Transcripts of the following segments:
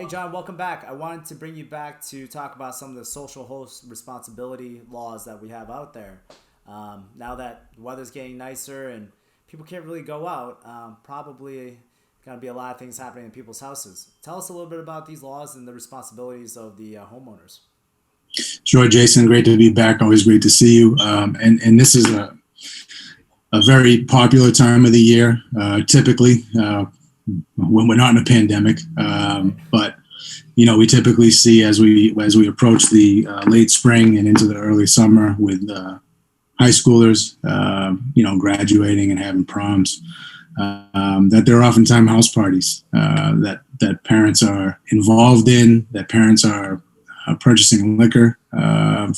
Hey, John, welcome back. I wanted to bring you back to talk about some of the social host responsibility laws that we have out there. Now that the weather's getting nicer and people can't really go out, probably going to be a lot of things happening in people's houses. Tell us a little bit about these laws and the responsibilities of the homeowners. Sure, Jason. Great to be back. Always great to see you. And this is a very popular time of the year, typically when we're not in a pandemic. Right. But we typically see as we approach the late spring and into the early summer with high schoolers, graduating and having proms, that there are oftentimes house parties that parents are involved in, that parents are purchasing liquor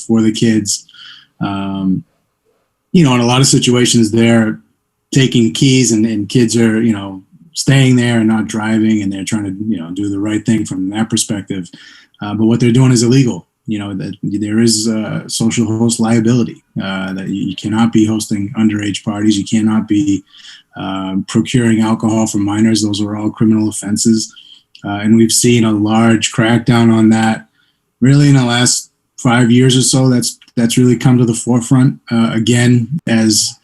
for the kids. Um, in a lot of situations, they're taking keys and kids are, staying there and not driving, and they're trying to, do the right thing from that perspective. But what they're doing is illegal. That there is social host liability, that you cannot be hosting underage parties. You cannot be procuring alcohol from minors. Those are all criminal offenses. And we've seen a large crackdown on that really in the last 5 years or so. That's really come to the forefront again as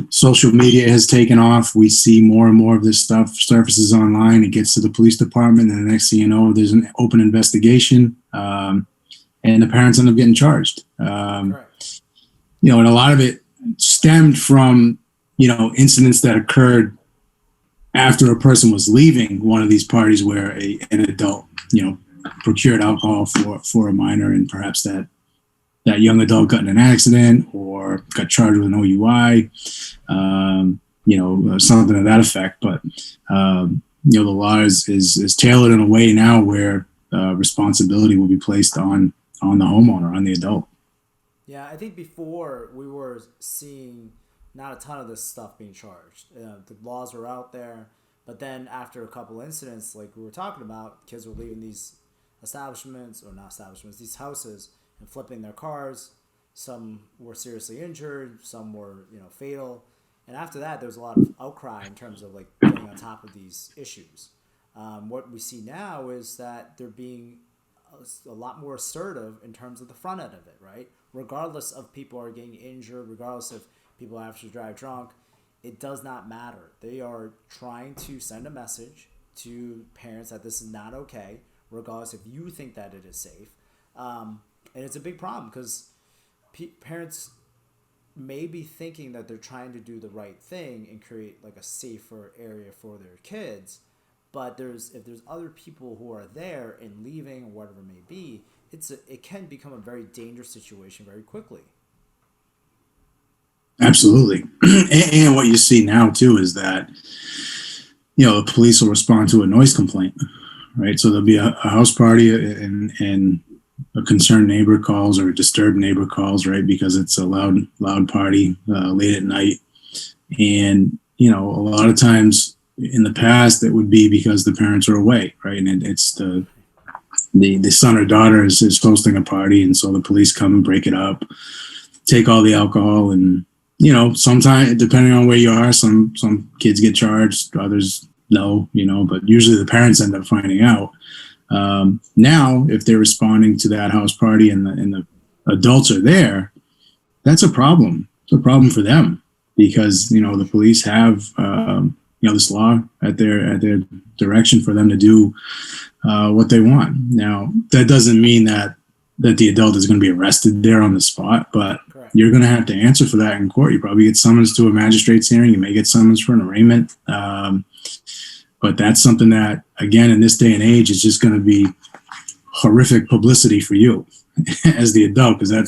social media has taken off. We see more and more of this stuff surfaces online. It gets to the police department, and the next thing you know, there's an open investigation, and the parents end up getting charged. Correct. And a lot of it stemmed from incidents that occurred after a person was leaving one of these parties where an adult procured alcohol for a minor, and perhaps that young adult got in an accident or got charged with an OUI, something to that effect. But the law is tailored in a way now where responsibility will be placed on the homeowner, on the adult. Yeah, I think before we were seeing not a ton of this stuff being charged. The laws were out there, but then after a couple incidents, like we were talking about, kids were leaving these establishments, or not establishments, these houses, and flipping their cars. Some were seriously injured, some were fatal, and after that, there was a lot of outcry in terms of like getting on top of these issues. What we see now is that they're being a lot more assertive in terms of the front end of it, right? Regardless of people are getting injured, regardless if people have to drive drunk, it does not matter. They are trying to send a message to parents that this is not okay, regardless if you think that it is safe. And it's a big problem because parents may be thinking that they're trying to do the right thing and create like a safer area for their kids, but if there's other people who are there and leaving or whatever it may be, it can become a very dangerous situation very quickly. Absolutely. And what you see now too is that the police will respond to a noise complaint, right? So there'll be a house party, and a concerned neighbor calls, or a disturbed neighbor calls, right? Because it's a loud party late at night. And a lot of times in the past, it would be because the parents are away, right? And it's the son or daughter is hosting a party, and so the police come and break it up, take all the alcohol, and sometimes, depending on where you are, some kids get charged, others no, but usually the parents end up finding out. Now, if they're responding to that house party and the adults are there, that's a problem. It's a problem for them because the police have this law at their direction for them to do what they want. Now, that doesn't mean that the adult is going to be arrested there on the spot, but Correct. you're going to have to answer for that in court. You probably get summons to a magistrate's hearing. You may get summons for an arraignment. But that's something that, again, in this day and age, is just going to be horrific publicity for you as the adult, because Right.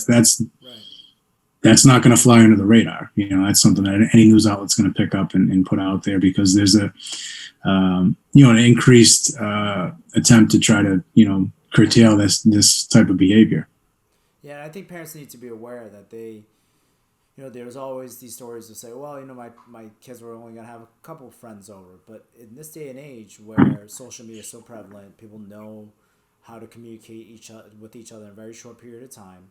that's not going to fly under the radar. That's something that any news outlet's going to pick up and put out there, because there's an increased attempt to try to curtail this type of behavior. Yeah, and I think parents need to be aware that there's always these stories to say, well, my kids were only going to have a couple friends over. But in this day and age where social media is so prevalent, people know how to communicate with each other in a very short period of time.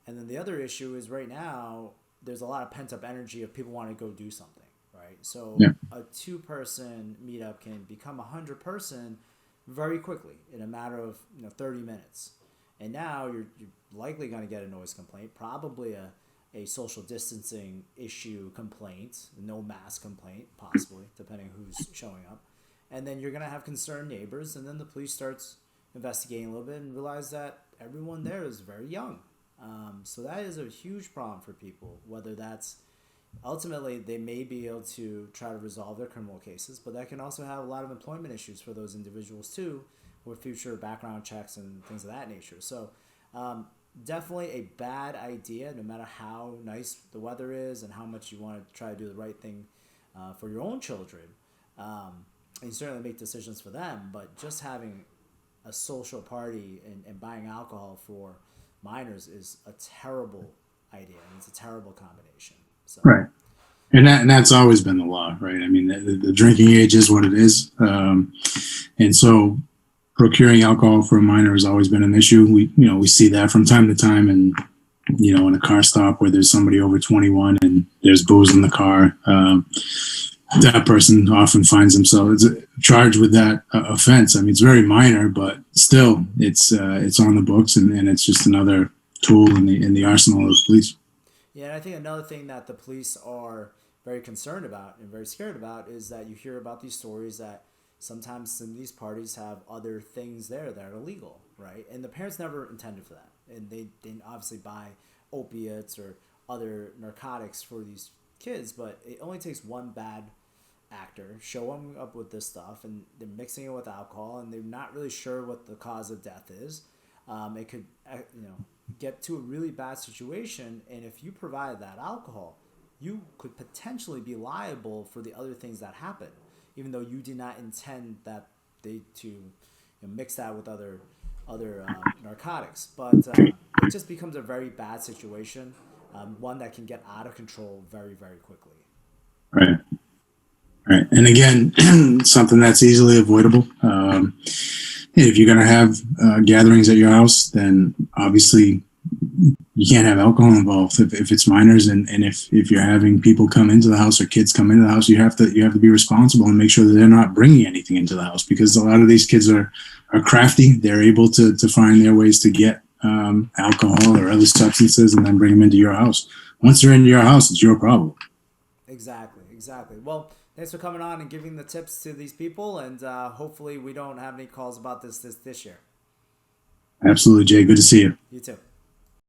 And then the other issue is right now, there's a lot of pent up energy of people wanting to go do something, right? So Yeah. a two-person meetup can become a 100-person very quickly in a matter of 30 minutes. And now you're likely going to get a noise complaint, probably a social distancing issue complaint, no mask complaint, possibly, depending who's showing up. And then you're going to have concerned neighbors, and then the police starts investigating a little bit and realize that everyone there is very young. So that is a huge problem for people, whether that's ultimately they may be able to try to resolve their criminal cases, but that can also have a lot of employment issues for those individuals too, with future background checks and things of that nature. So definitely a bad idea, no matter how nice the weather is and how much you want to try to do the right thing for your own children. And certainly make decisions for them, but just having a social party and buying alcohol for minors is a terrible idea, and it's a terrible combination. So. Right. And that's always been the law, right? I mean, the drinking age is what it is. And so procuring alcohol for a minor has always been an issue. We see that from time to time, and in a car stop where there's somebody over 21 and there's booze in the car. That person often finds themselves charged with that offense. I mean, it's very minor, but still, it's on the books, and it's just another tool in the arsenal of the police. Yeah, and I think another thing that the police are very concerned about and very scared about is that you hear about these stories that sometimes some of these parties have other things there that are illegal, right? And the parents never intended for that, and they didn't obviously buy opiates or other narcotics for these kids, but it only takes one bad actor showing up with this stuff, and they're mixing it with alcohol, and they're not really sure what the cause of death is. It could get to a really bad situation, and if you provide that alcohol, you could potentially be liable for the other things that happen, even though you did not intend that they to mix that with other narcotics. But it just becomes a very bad situation, one that can get out of control very, very quickly. Right. Right. And again, something that's easily avoidable. If you're going to have gatherings at your house, then obviously you can't have alcohol involved if it's minors, and if you're having people come into the house or kids come into the house, you have to be responsible and make sure that they're not bringing anything into the house, because a lot of these kids are crafty. They're able to find their ways to get alcohol or other substances and then bring them into your house. Once they're into your house, it's your problem. Exactly. Well, thanks for coming on and giving the tips to these people, and hopefully we don't have any calls about this year. Absolutely, Jay. Good to see you. You too.